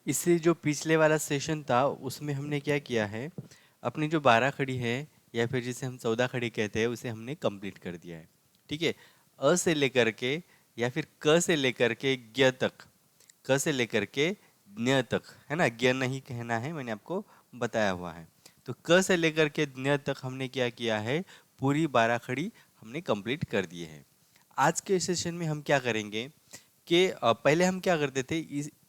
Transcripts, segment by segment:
इससे जो पिछले वाला सेशन था उसमें हमने क्या किया है, अपनी जो 12 खड़ी है या फिर जिसे हम 14 खड़ी कहते हैं उसे हमने कंप्लीट कर दिया है। ठीक है। अ से लेकर के या फिर क से लेकर के ज्ञ तक, क से लेकर के ज्ञ तक, है ना, ज्ञ नहीं कहना है, मैंने आपको बताया हुआ है। तो क से लेकर के ज्ञ तक हमने क्या किया है, पूरी 12 खड़ी हमने कंप्लीट कर दिए हैं। आज के सेशन में हम क्या करेंगे कि पहले हम क्या करते थे,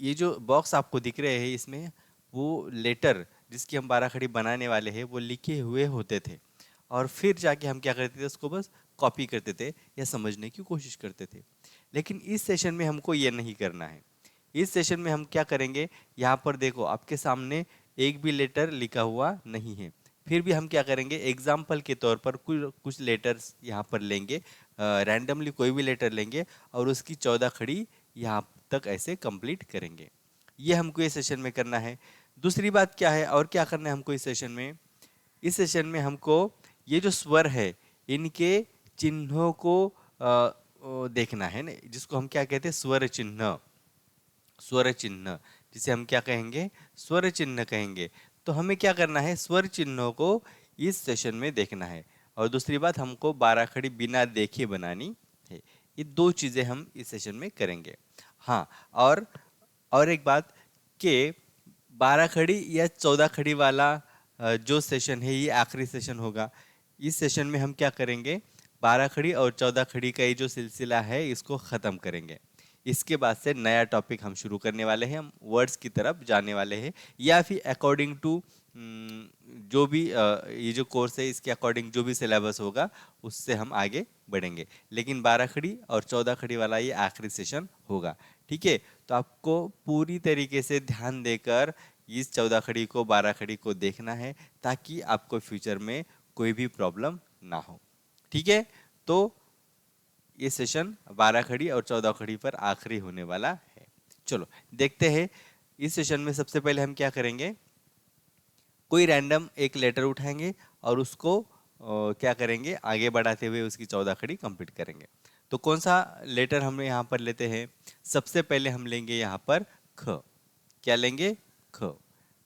ये जो बॉक्स आपको दिख रहे हैं इसमें वो लेटर जिसकी हम 12 खड़ी बनाने वाले हैं वो लिखे हुए होते थे, और फिर जाके हम क्या करते थे, उसको बस कॉपी करते थे या समझने की कोशिश करते थे। लेकिन इस सेशन में हमको ये नहीं करना है। इस सेशन में हम क्या करेंगे, यहाँ पर देखो आपके सामने एक भी लेटर लिखा हुआ नहीं है, फिर भी हम क्या करेंगे, एग्जाम्पल के तौर पर कुछ कुछ लेटर्स यहाँ पर लेंगे, रैंडमली कोई भी लेटर लेंगे और उसकी 14 खड़ी यहाँ तक ऐसे कंप्लीट करेंगे। ये हमको इस सेशन में करना है। दूसरी बात क्या है, और क्या करना है हमको इस सेशन में, इस सेशन में हमको ये जो स्वर है इनके चिन्हों को देखना है ना, जिसको हम क्या कहते हैं, स्वर चिन्ह। स्वर चिन्ह जिसे हम क्या कहेंगे, स्वर चिन्ह कहेंगे। तो हमें क्या करना है, स्वर चिन्हों को इस सेशन में देखना है। और दूसरी बात, हमको 12 खड़ी बिना देखे बनानी है। ये दो चीजें हम इस सेशन में करेंगे। हाँ, और एक बात कि 12 खड़ी या 14 खड़ी वाला जो सेशन है ये आखिरी सेशन होगा। इस सेशन में हम क्या करेंगे, 12 खड़ी और 14 खड़ी का ये जो सिलसिला है इसको ख़त्म करेंगे। इसके बाद से नया टॉपिक हम शुरू करने वाले हैं, हम वर्ड्स की तरफ जाने वाले हैं, या फिर अकॉर्डिंग टू जो भी ये जो कोर्स है इसके अकॉर्डिंग जो भी सिलेबस होगा उससे हम आगे बढ़ेंगे। लेकिन 12 खड़ी और 14 खड़ी वाला ये आखिरी सेशन होगा। ठीक है। तो आपको पूरी तरीके से ध्यान देकर इस 14 खड़ी को 12 खड़ी को देखना है, ताकि आपको फ्यूचर में कोई भी प्रॉब्लम ना हो। ठीक है। तो ये सेशन 12 खड़ी और 14 खड़ी पर आखिरी होने वाला है। चलो देखते हैं। इस सेशन में सबसे पहले हम क्या करेंगे, कोई रैंडम एक लेटर उठाएंगे और उसको क्या करेंगे, आगे बढ़ाते हुए उसकी 14 खड़ी कंप्लीट करेंगे। तो कौन सा लेटर हम यहाँ पर लेते हैं, सबसे पहले हम लेंगे यहाँ पर ख। क्या लेंगे, ख।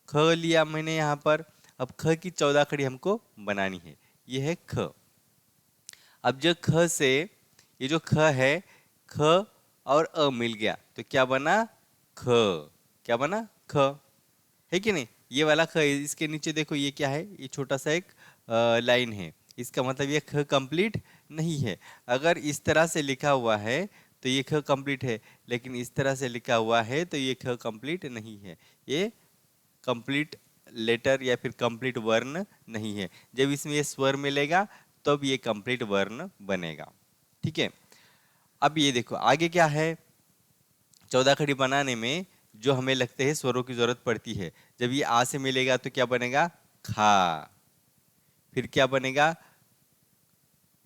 ख लिया मैंने यहाँ पर। अब ख की 14 खड़ी हमको बनानी है, ये है ख। अब जो ख से ये जो ख है, ख और अ मिल गया तो क्या बना, ख। क्या बना, ख, है कि नहीं। ये वाला ख, इसके नीचे देखो ये क्या है, ये छोटा सा एक लाइन है, इसका मतलब ये ख कंप्लीट नहीं है। अगर इस तरह से लिखा हुआ है तो ये ख कंप्लीट है, लेकिन इस तरह से लिखा हुआ है तो ये ख कंप्लीट नहीं है। ये कंप्लीट लेटर या फिर कंप्लीट वर्ण नहीं है। जब इसमें ये स्वर मिलेगा तब ये कंप्लीट वर्ण बनेगा। ठीक है। अब ये देखो आगे क्या है, 14 खड़ी बनाने में जो हमें लगते हैं स्वरों की जरूरत पड़ती है, जब ये आ से मिलेगा तो क्या बनेगा, खा। फिर क्या बनेगा,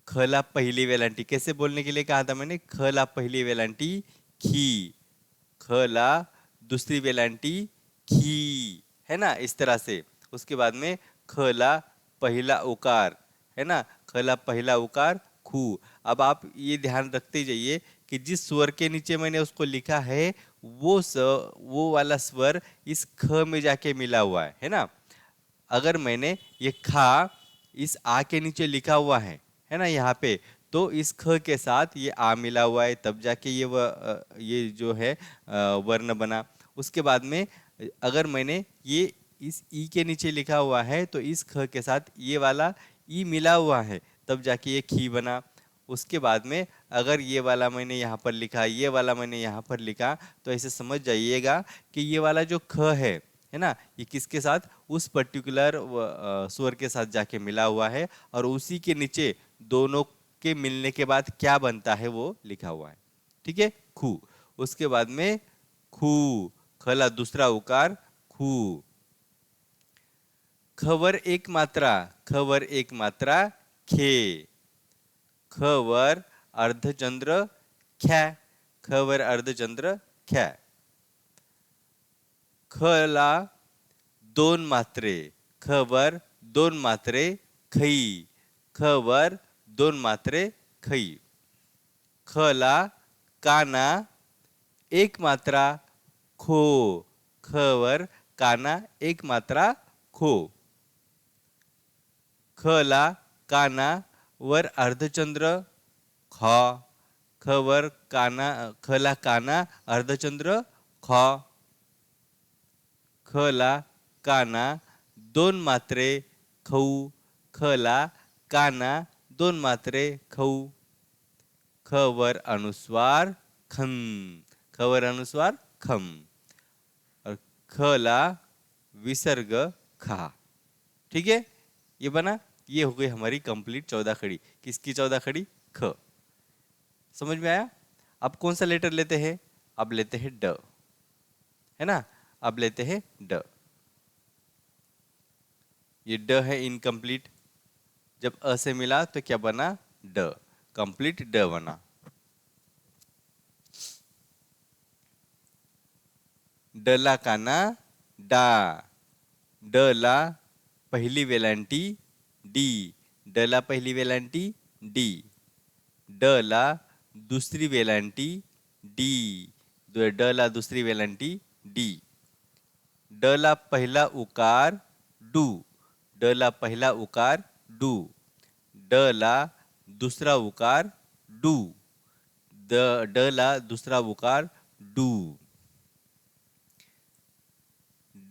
खला पहली वेलांटी। कैसे बोलने के लिए कहा था मैंने, खला पहली वेलांटी खी, खला दूसरी वेलांटी खी, है ना, इस तरह से। उसके बाद में खला पहला उकार, है ना, खला पहला उकार खू। अब आप ये ध्यान रखते जाइए कि जिस स्वर के नीचे मैंने उसको लिखा है वो वाला स्वर इस ख में जाके मिला हुआ है ना। अगर मैंने ये खा इस आ के नीचे लिखा हुआ है ना यहाँ पे, तो इस ख के साथ ये आ मिला हुआ है, तब जाके ये जो है वर्ण बना। उसके बाद में अगर मैंने ये इस ई के नीचे लिखा हुआ है तो इस ख के साथ ये वाला ई मिला हुआ है, तब जाके ये खी बना। उसके बाद में अगर ये वाला मैंने यहाँ पर लिखा, ये वाला मैंने यहाँ पर लिखा, तो ऐसे समझ जाइएगा कि ये वाला जो ख है ना, ये किसके साथ, उस पर्टिकुलर स्वर के साथ जाके मिला हुआ है, और उसी के नीचे दोनों के मिलने के बाद क्या बनता है वो लिखा हुआ है। ठीक है, खू। उसके बाद में खू, खला दूसरा उकार खू। खवर एक मात्रा, खवर एक मात्रा खे, खवर अर्धचंद्र ख्या, खवर अर्धचंद्र ख्या। खला दोन मात्रे, खवर दोन मात्रे खई, खवर दोन मात्रे खई। खला काना एक मात्रा खो, ख वर काना एक मात्रा खो. ख ला काना वर अर्धचंद्र ख. ख वर काना, ख ला काना अर्धचंद्र ख. ख ला काना दोन मात्रे खऊ. ख ला काना दोन मात्रे खऊ. ख वर अनुस्वार खम. ख वर अनुस्वार खम. और ख ला विसर्ग खा. ठीक है, ये बना. ये हो गई हमारी कंप्लीट 14 खड़ी. किसकी 14 खड़ी? ख. समझ में आया? अब कौन सा लेटर लेते हैं? अब लेते हैं ड, है ना. अब लेते हैं ड. ये ड है इनकम्प्लीट. जब अ से मिला तो क्या बना? ड. कंप्लीट ड बना. ड ला काना डा. ड ला पहिली वेलांटी डी. ड ला पहिली वेलांटी डी. ड ला दुसरी वेलांटी डी. ड ला दुसरी वेलांटी डी. ड ला पहिला उकार डू. ड ला पहिला उकार डू. ड ला दुसरा उकार डू. ड ला दुसरा उकार डू.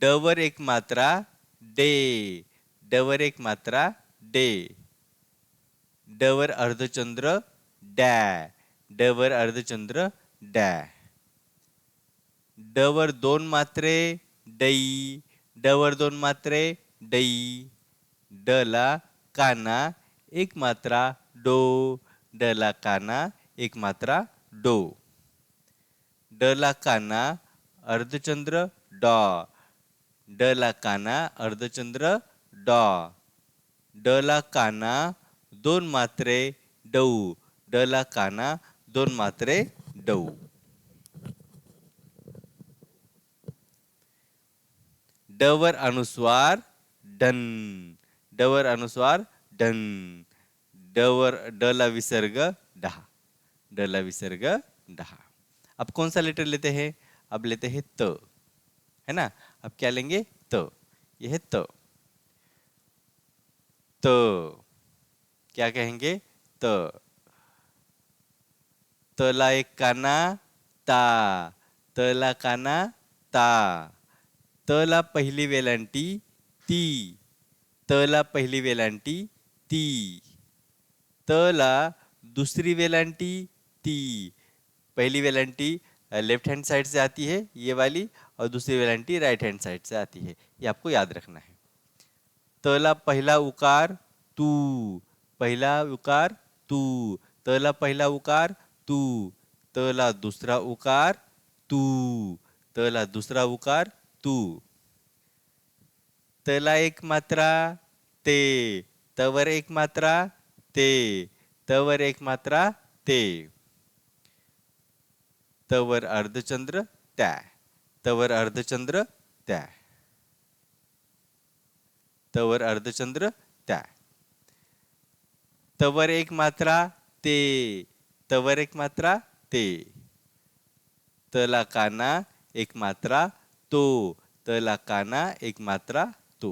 ड वर एक मात्रा डे. ड वर एक मात्रा डे. ड वर अर्धचंद्र डॅ. ड वर अर्धचंद्र डॅ. ड वर दोन मात्रे डई. ड वर दोन मात्रे डई. ड ला काना एक मात्रा डो. ड ला काना एक मात्रा डो. ड ला काना अर्धचंद्र डॉ. ड ला काना अर्धचंद्र डॉ. ड ला काना दोन मात्रे डऊ. ड ला काना दोन मात्रे डऊ. ड वर अनुस्वार डन. ड वर अनुस्वार डन. ड वर ड ला विसर्ग डहा. ड ला विसर्ग डहा. अब कौन सा लेटर लेते हैं? अब लेते हैं त, है ना. अब क्या लेंगे? त. यह है त. त क्या कहेंगे? त. त ला एक काना ता. त ला काना ता. त ला पहिली वेलांटी ती. त ला पहिली वेलांटी ती. त ला दूसरी वेलांटी ती. पहली वेलांटी लेफ्ट हैंड साइड से आती है ये वाली, और दूसरी वेलांटी राइट हैंड साइड से आती है. ये आपको याद रखना है. त ला पहिला उकार तू. पहिला उकार तू. त ला पहिला उकार तू. त ला दूसरा उकार तू. त ला दूसरा उकार तू. त ला एक मात्रा ते. त वर एक मात्रा ते. त वर एक मात्रा ते. त वर अर्धचंद्र त्या. त वर अर्धचंद्र त्या. त वर अर्धचंद्र त्या. त वर एक मात्रा ते. त वर एक मात्रा ते. त ला काना एक मात्रा तो. त ला काना एक मात्रा तो.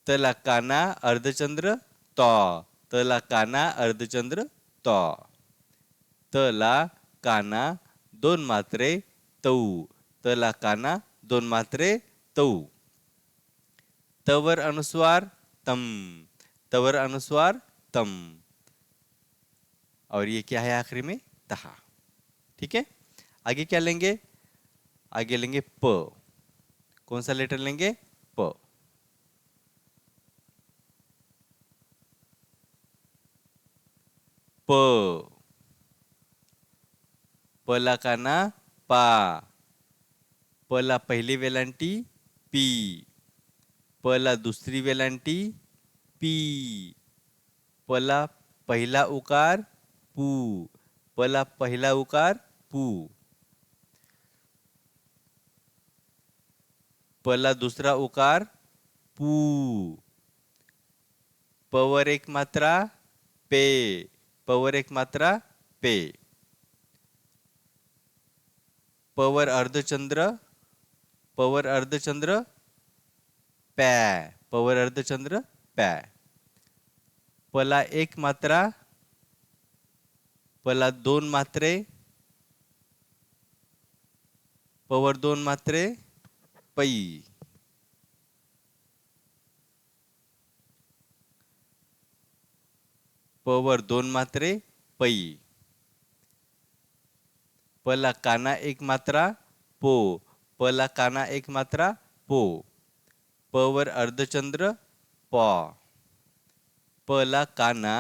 त ला काना अर्धचंद्र तॉ. त ला काना अर्धचंद्र तॉ. त ला काना दोन मात्रे तऊ. त ला काना दोन मात्रे तऊ. त वर अनुस्वार तम. त वर अनुस्वार तम. और ये क्या है आखिरी में? तहा. ठीक है. आगे क्या लेंगे? आगे लेंगे प. कौन सा लेटर लेंगे? प. प. प ला काना पा. प ला पहिली वेलांटी पी. प ला दुसरी वेलांटी पी. प ला पहिला उकार पू. प ला पहिला उकार पू. प ला दुसरा उकार पू. प वर एक मात्रा पे. प वर एक मात्रा पे. प पवर अर्धचंद्र, पवर अर्धचंद्र पै, पवर अर्धचंद्र पै। पला एक मात्रा, पला दोन मात्रे, पवर दोन मात्रे पै। पवर दोन मात्रे पै। पला काना एक मात्रा पो, पला काना एक मात्रा पो। पवर अर्धचंद्र प, पला काना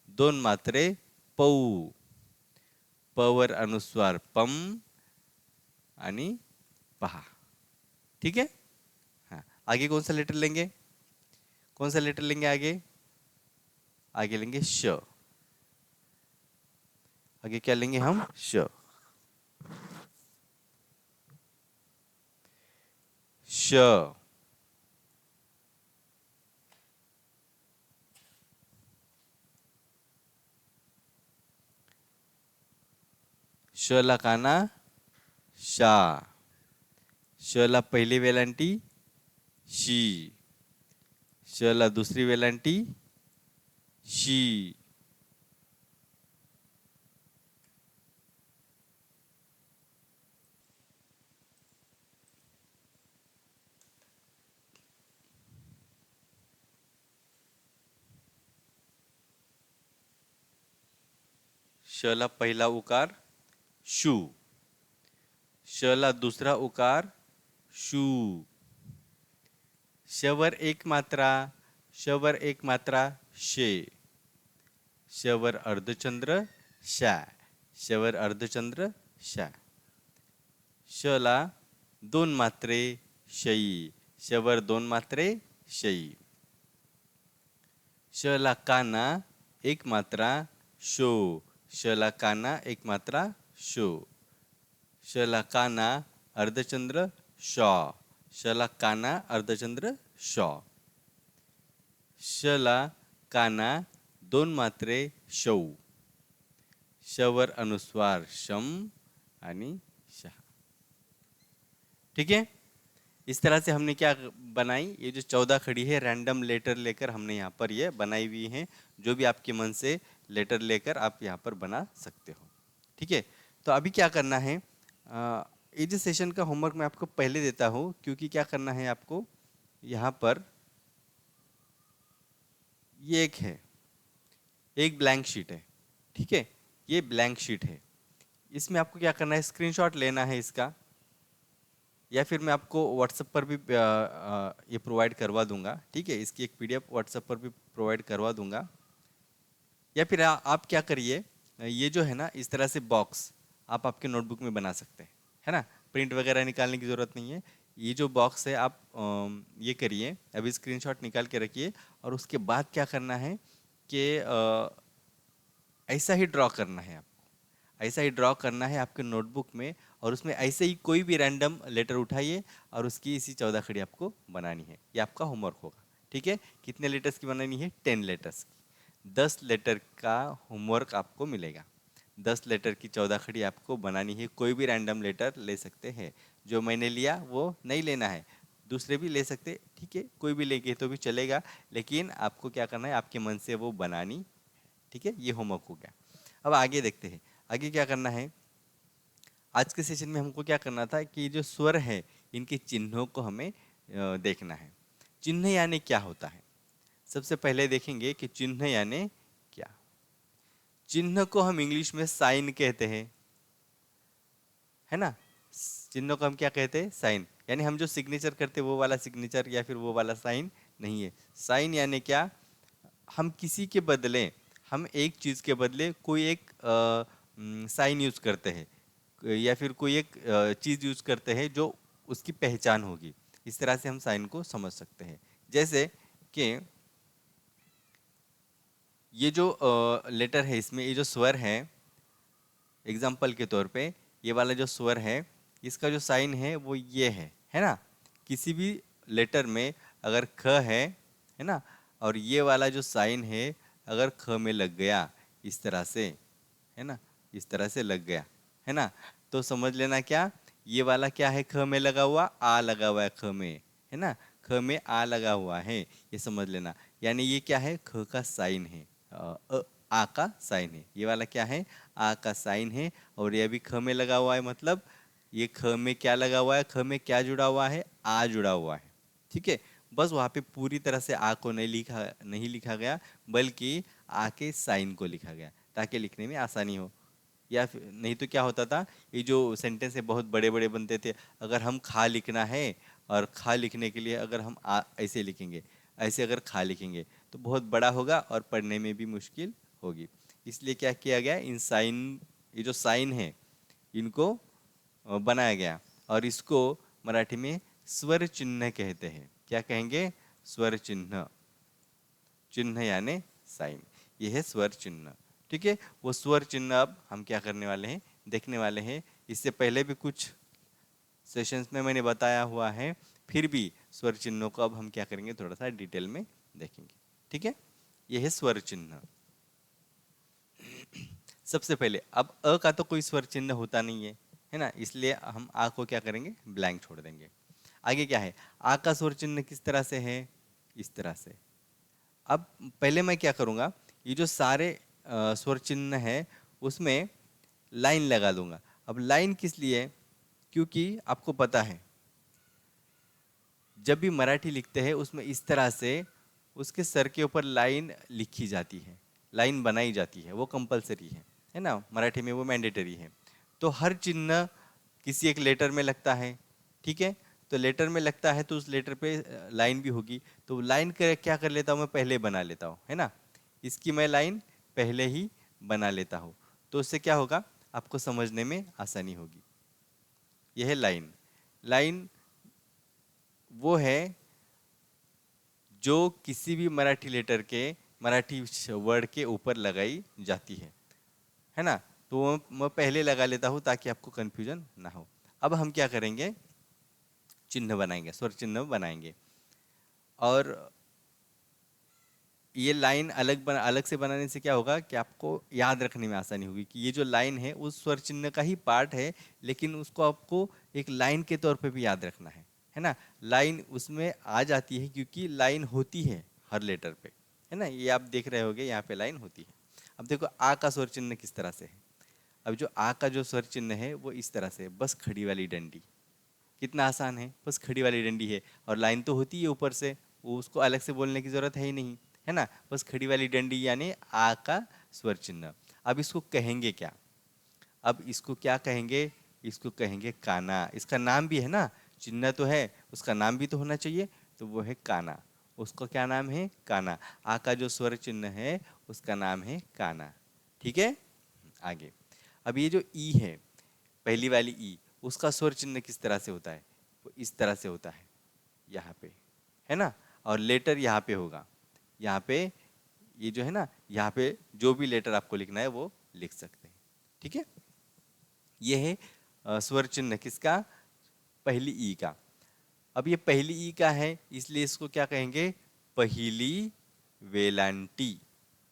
दोन मात्रे पौ। पवर अनुस्वार पम आणि पहा। ठीक है। हाँ, आगे कौन सा लेटर लेंगे? कौन सा लेटर लेंगे आगे? आगे लेंगे श। आगे क्या लेंगे हम? श। श, श ला काना शा, श ला पहिली वेलांटी शी, श ला दुसरी वेलांटी शी। श ला पहिला उकार शू, श ला दुसरा उकार शू। श वर एक मात्रा, श वर एक मात्रा शे, श वर अर्धचंद्र शा, श वर अर्धचंद्र शा। श ला दोन मात्रे शई, श वर दोन मात्रे शई। श ला काना एक मात्रा शो, श ला काना एक मात्रा शो। श ला काना अर्धचंद्र शॉ, श ला काना अर्धचंद्र शॉ। श ला काना दोन मात्रे शौ, श वर अनुस्वार शम आणि शहा। ठीक है। इस तरह से हमने क्या बनाई, ये जो 14 खड़ी है रैंडम लेटर लेकर हमने यहाँ पर ये बनाई हुई है। जो भी आपके मन से लेटर लेकर आप यहाँ पर बना सकते हो। ठीक है। तो अभी क्या करना है, ये जो सेशन का होमवर्क मैं आपको पहले देता हूँ, क्योंकि क्या करना है आपको यहाँ पर, ये एक है, एक ब्लैंक शीट है। ठीक है, ये ब्लैंक शीट है। इसमें आपको क्या करना है, स्क्रीनशॉट लेना है इसका, या फिर मैं आपको व्हाट्सएप पर भी ये प्रोवाइड करवा दूंगा। ठीक है, इसकी एक पीडीएफ व्हाट्सएप पर भी प्रोवाइड करवा दूंगा। या फिर आप क्या करिए, ये जो है ना इस तरह से बॉक्स आप आपके नोटबुक में बना सकते हैं, है ना। प्रिंट वगैरह निकालने की ज़रूरत नहीं है। ये जो बॉक्स है आप ये करिए, अभी स्क्रीनशॉट निकाल के रखिए, और उसके बाद क्या करना है कि ऐसा ही ड्रॉ करना है आपको, ऐसा ही ड्रॉ करना है आपके नोटबुक में, और उसमें ऐसे ही कोई भी रैंडम लेटर उठाइए और उसकी इसी 14 खड़ी आपको बनानी है। ये आपका होमवर्क होगा। ठीक है, कितने लेटर्स की बनानी है? 10 लेटर्स की। 10 लेटर का होमवर्क आपको मिलेगा। 10 लेटर की 14 खड़ी आपको बनानी है। कोई भी रैंडम लेटर ले सकते हैं, जो मैंने लिया वो नहीं लेना है, दूसरे भी ले सकते। ठीक है, कोई भी लेके तो भी चलेगा, लेकिन आपको क्या करना है, आपके मन से वो बनानी। ठीक है, ये होमवर्क हो गया। अब आगे देखते हैं, आगे क्या करना है। आज के सेशन में हमको क्या करना था कि जो स्वर है इनके चिन्हों को हमें देखना है। चिन्ह यानी क्या होता है, सबसे पहले देखेंगे कि चिन्ह यानी क्या। चिन्ह को हम इंग्लिश में साइन कहते हैं, है ना। चिन्ह को हम क्या कहते हैं? साइन। यानी हम जो सिग्नेचर करते हैं वो वाला सिग्नेचर या फिर वो वाला साइन नहीं है। साइन यानी क्या, हम किसी के बदले, हम एक चीज़ के बदले कोई एक साइन यूज करते हैं, या फिर कोई एक चीज़ यूज करते हैं जो उसकी पहचान होगी। इस तरह से हम साइन को समझ सकते हैं। जैसे कि ये जो लेटर है, इसमें ये जो स्वर है, एग्जाम्पल के तौर पे ये वाला जो स्वर है, इसका जो साइन है वो ये है ना। किसी भी लेटर में अगर ख है ना, और ये वाला जो साइन है अगर ख में लग गया इस तरह से, है ना, इस तरह से लग गया, है ना, तो समझ लेना क्या, ये वाला क्या है, ख में लगा हुआ, आ लगा हुआ है ख में, है ना, ख में आ लगा हुआ है, ये समझ लेना। यानी ये क्या है, ख का साइन है, आ का साइन है, ये वाला क्या है, आ का साइन है। और ये भी ख में लगा हुआ है, मतलब ये ख में क्या लगा हुआ है, ख में क्या जुड़ा हुआ है, आ जुड़ा हुआ है। ठीक है, बस वहाँ पे पूरी तरह से आ को नहीं लिखा गया, बल्कि आ के साइन को लिखा गया ताकि लिखने में आसानी हो। या फिर नहीं तो क्या होता था, ये जो सेंटेंस है बहुत बड़े बड़े बनते थे। अगर हम खा लिखना है, और खा लिखने के लिए अगर हम ऐसे लिखेंगे, ऐसे अगर खा लिखेंगे तो बहुत बड़ा होगा और पढ़ने में भी मुश्किल होगी। इसलिए क्या किया गया, इन साइन, ये जो साइन है इनको बनाया गया, और इसको मराठी में स्वर चिन्ह कहते हैं। क्या कहेंगे, स्वर चिन्ह, चिन्ह यानी साइन, ये है स्वर चिन्ह। ठीक है, वो स्वर चिन्ह अब हम क्या करने वाले हैं, देखने वाले हैं। इससे पहले भी कुछ सेशंस में मैंने बताया हुआ है, फिर भी स्वर चिन्हों को अब हम क्या करेंगे, थोड़ा सा डिटेल में देखेंगे। ठीक है, यह है स्वर चिन्ह। सबसे पहले अब अ का तो कोई स्वर चिन्ह होता नहीं है ना, इसलिए हम आ को क्या करेंगे, ब्लैंक छोड़ देंगे। आगे क्या है, आ का स्वर चिन्ह किस तरह से है, इस तरह से। अब पहले मैं क्या करूँगा, ये जो सारे स्वर चिन्ह है उसमें लाइन लगा दूंगा। अब लाइन किस लिए, क्योंकि आपको पता है जब भी मराठी लिखते हैं उसमें इस तरह से उसके सर के ऊपर लाइन लिखी जाती है, लाइन बनाई जाती है, वो कंपलसरी है ना, मराठी में वो मैंडेटरी है। तो हर चिन्ह किसी एक लेटर में लगता है, ठीक है, तो लेटर में लगता है तो उस लेटर पे लाइन भी होगी। तो लाइन क्या कर लेता हूँ मैं, पहले बना लेता हूँ, है ना, इसकी मैं लाइन पहले ही बना लेता हूँ, तो उससे क्या होगा, आपको समझने में आसानी होगी। यह है लाइन। लाइन वो है जो किसी भी मराठी लेटर के, मराठी वर्ड के ऊपर लगाई जाती है ना, तो वो मैं पहले लगा लेता हूँ ताकि आपको कंफ्यूजन ना हो। अब हम क्या करेंगे, चिन्ह बनाएंगे, स्वर चिन्ह बनाएंगे, और ये लाइन अलग से बनाने से क्या होगा कि आपको याद रखने में आसानी होगी कि ये जो लाइन है उस स्वर चिन्ह का ही पार्ट है, लेकिन उसको आपको एक लाइन के तौर पे भी याद रखना है ना। लाइन उसमें आ जाती है क्योंकि लाइन होती है हर लेटर पे, है ना, ये आप देख रहे होगे यहाँ पे लाइन होती है। अब देखो आ का स्वर चिन्ह किस तरह से है। अब जो आ का जो स्वर चिन्ह है वो इस तरह से है, बस खड़ी वाली डंडी। कितना आसान है, बस खड़ी वाली डंडी है, और लाइन तो होती है ऊपर से, वो उसको अलग से बोलने की जरूरत है ही नहीं, है ना, बस खड़ी वाली डंडी यानी आ का स्वर चिन्ह। अब इसको कहेंगे क्या, अब इसको क्या कहेंगे, इसको कहेंगे काना। इसका नाम भी है ना, चिन्ह तो है, उसका नाम भी तो होना चाहिए, तो वो है काना। उसका क्या नाम है, काना। आ का जो स्वर चिन्ह है उसका नाम है काना। ठीक है, आगे। अब ये जो ई है, पहली वाली ई, उसका स्वर चिन्ह किस तरह से होता है, वो इस तरह से होता है, यहाँ पे, है ना, और लेटर यहाँ पे होगा, यहाँ पे, ये जो है ना, यहाँ पे जो भी लेटर आपको लिखना है वो लिख सकते हैं। ठीक है, ये है स्वर चिन्ह किसका, पहली ई का। अब ये पहली ई का है, इसलिए इसको क्या कहेंगे, पहली वेलांटी।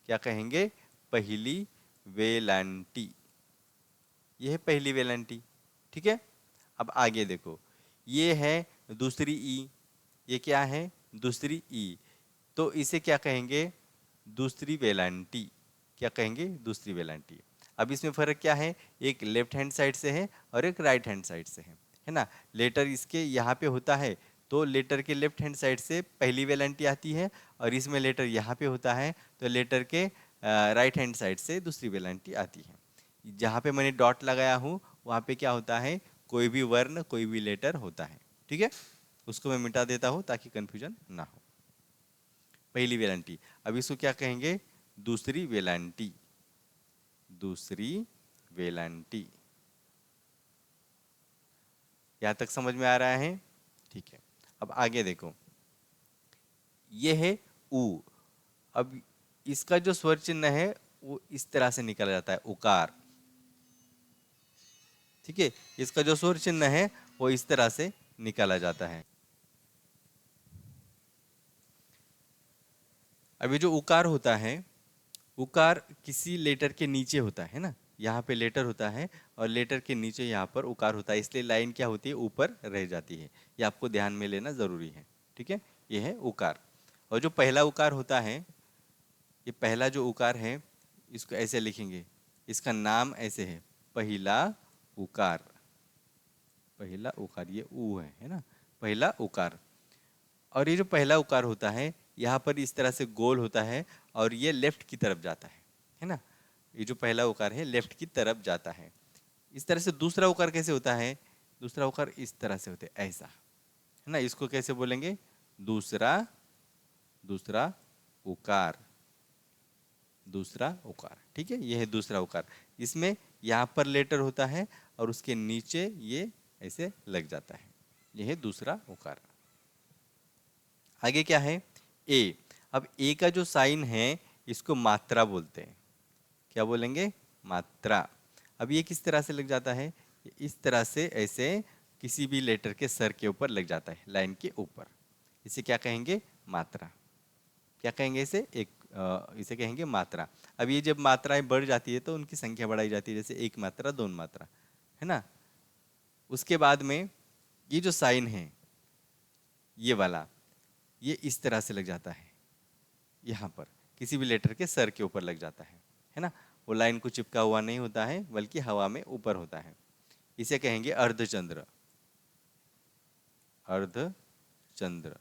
क्या कहेंगे, पहली वेलांटी, ये है पहली वेलांटी। ठीक है, अब आगे देखो, ये है दूसरी ई, ये क्या है, दूसरी ई, तो इसे क्या कहेंगे, दूसरी वेलांटी। क्या कहेंगे, दूसरी वेलांटी। अब इसमें फर्क क्या है, एक लेफ्ट हैंड साइड से है और एक राइट हैंड साइड से है ना। लेटर इसके यहाँ पे होता है, तो लेटर के लेफ्ट हैंड साइड से पहली वेलांटी आती है, और इसमें लेटर यहाँ पे होता है तो लेटर के राइट हैंड साइड से दूसरी वेलांटी आती है। जहाँ पे मैंने डॉट लगाया हूँ वहाँ पे क्या होता है, कोई भी वर्ण, कोई भी लेटर होता है। ठीक है, उसको मैं मिटा देता हूँ ताकि कंफ्यूजन ना हो। पहली वेलांटी, अब इसको क्या कहेंगे, दूसरी वेलांटी, दूसरी वेलांटी। यहाँ तक समझ में आ रहा है, ठीक है। अब आगे देखो, ये है ऊ। अब इसका जो स्वर चिन्ह है वो इस तरह से निकल जाता है, उकार। ठीक है, इसका जो स्वर चिन्ह है वो इस तरह से निकाला जाता है। अभी जो उकार होता है, उकार किसी लेटर के नीचे होता है ना, यहाँ पे लेटर होता है और लेटर के नीचे यहाँ पर उकार होता है, इसलिए लाइन क्या होती है, ऊपर रह जाती है। ये आपको ध्यान में लेना जरूरी है। ठीक है, ये है उकार। और जो पहला उकार होता है, ये पहला जो उकार है, इसको ऐसे लिखेंगे, इसका नाम ऐसे है, पहला उकार। पहला उकार, ये ऊ है ना, पहला उकार। और ये जो पहला उकार होता है, यहाँ पर इस तरह से गोल होता है और ये लेफ्ट की तरफ जाता है ना। ये जो पहला उकार है लेफ्ट की तरफ जाता है। इस तरह से दूसरा उकार कैसे होता है, दूसरा उकार इस तरह से होता है, ऐसा है ना। इसको कैसे बोलेंगे, दूसरा, दूसरा उकार, दूसरा उकार। ठीक है, यह है दूसरा उकार। इसमें यहाँ पर लेटर होता है और उसके नीचे ये ऐसे लग जाता है, यह है दूसरा उकार। आगे क्या है, ए। अब ए का जो साइन है इसको मात्रा बोलते हैं। क्या बोलेंगे, मात्रा। अब ये किस तरह से लग जाता है, इस तरह से ऐसे किसी भी लेटर के सर के ऊपर लग जाता है, लाइन के ऊपर। इसे क्या कहेंगे, मात्रा। क्या कहेंगे इसे, इसे कहेंगे मात्रा। अब ये जब मात्राएं बढ़ जाती है तो उनकी संख्या बढ़ाई जाती है, जैसे एक मात्रा, दो मात्रा, है ना। उसके बाद में ये जो साइन है ये वाला, ये इस तरह से लग जाता है, यहाँ पर किसी भी लेटर के सर के ऊपर लग जाता है ना। वो लाइन को चिपका हुआ नहीं होता है बल्कि हवा में ऊपर होता है। इसे कहेंगे अर्धचंद्र, अर्धचंद्र।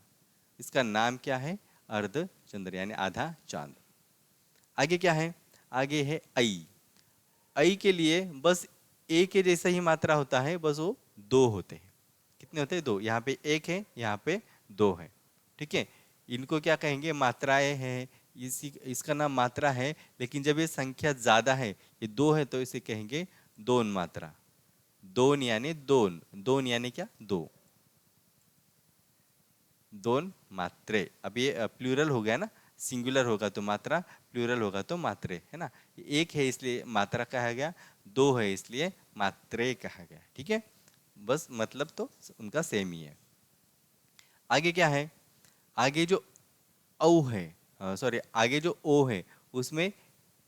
इसका नाम क्या है, अर्धचंद्र, यानी आधा चांद। आगे क्या है, आगे है आई। आई के लिए बस ए के जैसा ही मात्रा होता है, बस वो दो होते हैं। कितने होते हैं, दो। यहाँ पे एक है, यहाँ पे दो है। ठीक है, इनको क्या कहेंगे, मात्राएं हैं। इसका नाम मात्रा है, लेकिन जब ये संख्या ज्यादा है, ये दो है, तो इसे कहेंगे दोन मात्रा। दोन यानी दोन, दोन यानी क्या, दो, दोन मात्रे। अब ये प्लूरल हो गया ना, सिंगुलर होगा तो मात्रा, प्लूरल होगा तो मात्रे, है ना। एक है इसलिए मात्रा कहा गया, दो है इसलिए मात्रे कहा गया। ठीक है, बस मतलब तो उनका सेम ही है। आगे क्या है, आगे जो औ है, सॉरी, आगे जो ओ है, उसमें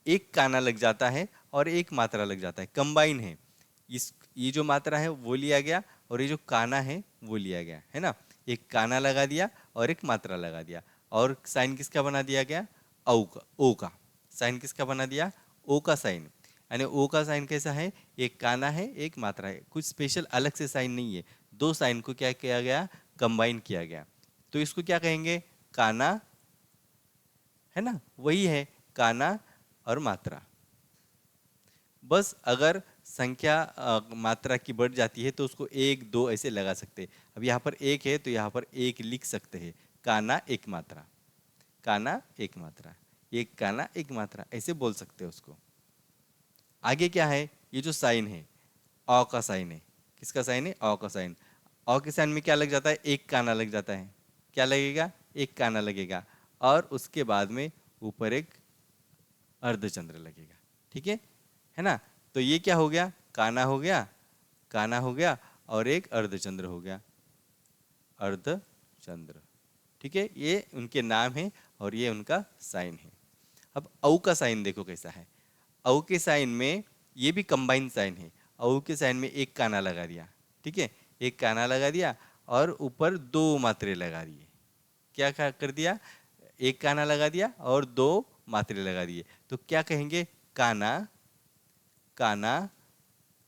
एक काना लग जाता है और एक मात्रा लग जाता है, कंबाइन है। ये जो मात्रा है वो लिया गया और ये जो काना है वो लिया गया, है ना। एक काना लगा दिया और एक मात्रा लगा दिया, और साइन किसका बना दिया गया, औ का, ओ का साइन किसका बना दिया, ओ का साइन। यानी ओ का साइन कैसा है, एक काना है एक मात्रा है, कुछ स्पेशल अलग से साइन नहीं है। दो साइन को क्या किया गया, कंबाइन किया गया। तो इसको क्या कहेंगे, काना, है ना, वही है काना और मात्रा। बस अगर संख्या मात्रा की बढ़ जाती है तो उसको एक दो ऐसे लगा सकते हैं। अब यहाँ पर एक है तो यहाँ पर एक लिख सकते हैं, काना एक मात्रा, काना एक मात्रा, एक काना एक मात्रा, ऐसे बोल सकते हैं उसको। आगे क्या है, ये जो साइन है, अ का साइन है। किसका साइन है, अ का साइन। अ के साइन में क्या लग जाता है, एक काना लग जाता है। क्या लगेगा, एक काना लगेगा, और उसके बाद में ऊपर एक अर्धचंद्र लगेगा। ठीक है ना। तो ये क्या हो गया, काना हो गया, काना हो गया, और एक अर्धचंद्र हो गया, अर्धचंद्र। ठीक है, ये उनके नाम है और ये उनका साइन है। अब औ का साइन देखो कैसा है। औ के साइन में ये भी कंबाइन साइन है। औ के साइन में एक काना लगा दिया, ठीक है, एक काना लगा दिया और ऊपर दो मात्रे लगा दिए। क्या कर दिया, एक काना लगा दिया और दो मात्रे लगा दिए, तो क्या कहेंगे, काना, काना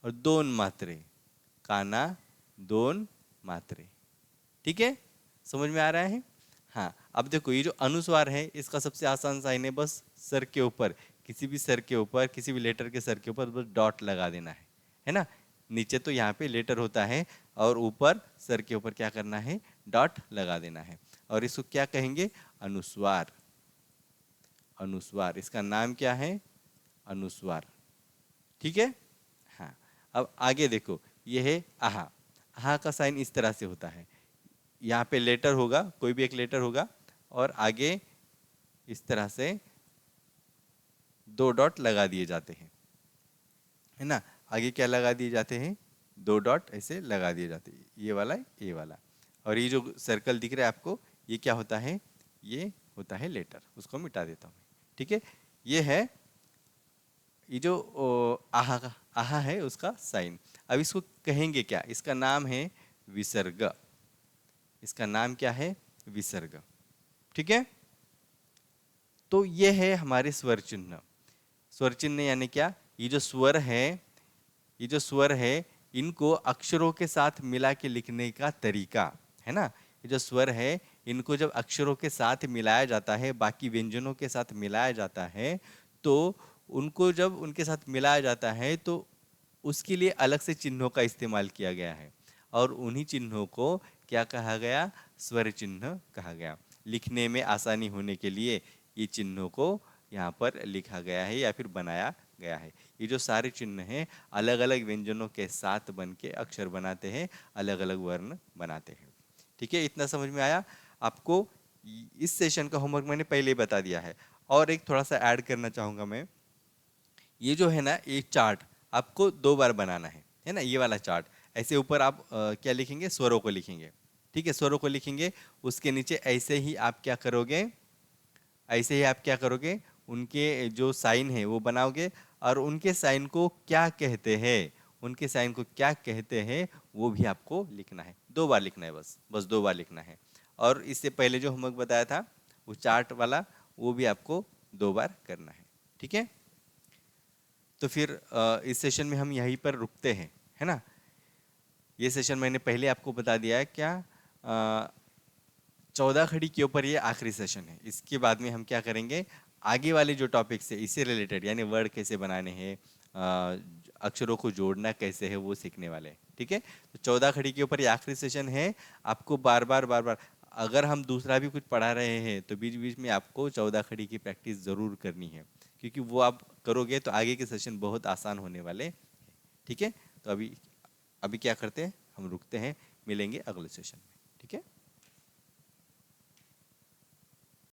और दोन मात्रे, काना दोन मात्रे। ठीक है, समझ में आ रहा है। हाँ, अब देखो ये जो अनुस्वार है इसका सबसे आसान साइन है, बस सर के ऊपर, किसी भी सर के ऊपर, किसी भी लेटर के सर के ऊपर बस डॉट लगा देना है ना। नीचे तो यहाँ पे लेटर होता है और ऊपर सर के ऊपर क्या करना है, डॉट लगा देना है। और इसको क्या कहेंगे, अनुस्वार, अनुस्वार। इसका नाम क्या है, अनुस्वार। ठीक है। हाँ, अब आगे देखो, ये है आहा। आहा का साइन इस तरह से होता है, यहाँ पे लेटर होगा, कोई भी एक लेटर होगा, और आगे इस तरह से दो डॉट लगा दिए जाते हैं, है ना। आगे क्या लगा दिए जाते हैं, दो डॉट ऐसे लगा दिए जाते हैं, ये वाला, ये वाला। और ये जो सर्कल दिख रहा है आपको, ये क्या होता है, ये होता है लेटर, उसको मिटा देता हूँ। ठीक है, ये है ये जो आहा है उसका साइन। अब इसको कहेंगे क्या? इसका नाम है विसर्ग। इसका नाम क्या है? विसर्ग। ठीक है। तो ये है हमारे स्वर चिन्ह। स्वर चिन्ह यानी क्या? ये जो स्वर है, ये जो स्वर है, इनको अक्षरों के साथ मिला के लिखने का तरीका है ना। ये जो स्वर है, इनको जब अक्षरों के साथ मिलाया जाता है, बाकी व्यंजनों के साथ मिलाया जाता है, तो उनको जब उनके साथ मिलाया जाता है तो उसके लिए अलग से चिन्हों का इस्तेमाल किया गया है। और उन्हीं चिन्हों को क्या कहा गया? स्वर चिन्ह कहा गया। लिखने में आसानी होने के लिए ये चिन्हों को यहाँ पर लिखा गया है या फिर बनाया गया है। ये जो सारे चिन्ह हैं अलग अलग व्यंजनों के साथ बन के अक्षर बनाते हैं, अलग अलग वर्ण बनाते हैं। ठीक है, इतना समझ में आया आपको? इस सेशन का होमवर्क मैंने पहले ही बता दिया है। और एक थोड़ा सा ऐड करना चाहूँगा मैं। ये जो है ना, ये चार्ट आपको 2 बार बनाना है ना। ये वाला चार्ट ऐसे ऊपर आप क्या लिखेंगे? स्वरों को लिखेंगे। ठीक है, स्वरों को लिखेंगे। उसके नीचे ऐसे ही आप क्या करोगे? ऐसे ही आप क्या करोगे? उनके जो साइन है वो बनाओगे, और उनके साइन को क्या कहते हैं, उनके साइन को क्या कहते हैं वो भी आपको लिखना है। 2 बार लिखना है, बस बस 2 बार लिखना है। और इससे पहले जो होमवर्क बताया था वो चार्ट वाला, वो भी आपको 2 बार करना है। ठीक है। तो फिर इस सेशन में हम यहीं पर रुकते हैं, है ना। ये सेशन मैंने पहले आपको बता दिया है क्या। 14 खड़ी के ऊपर ये आखिरी सेशन है। इसके बाद में हम क्या करेंगे? आगे वाले जो टॉपिक्स है इससे रिलेटेड, यानी वर्ड कैसे बनाने हैं, अक्षरों को जोड़ना कैसे है, वो सीखने वाले हैं। ठीक है। तो 14 खड़ी के ऊपर ये आखिरी सेशन है। आपको बार बार बार बार, अगर हम दूसरा भी कुछ पढ़ा रहे हैं तो बीच बीच में आपको 14 खड़ी की प्रैक्टिस ज़रूर करनी है, क्योंकि वो आप करोगे तो आगे के सेशन बहुत आसान होने वाले हैं। ठीक है। तो अभी अभी क्या करते हैं, हम रुकते हैं, मिलेंगे अगले सेशन में।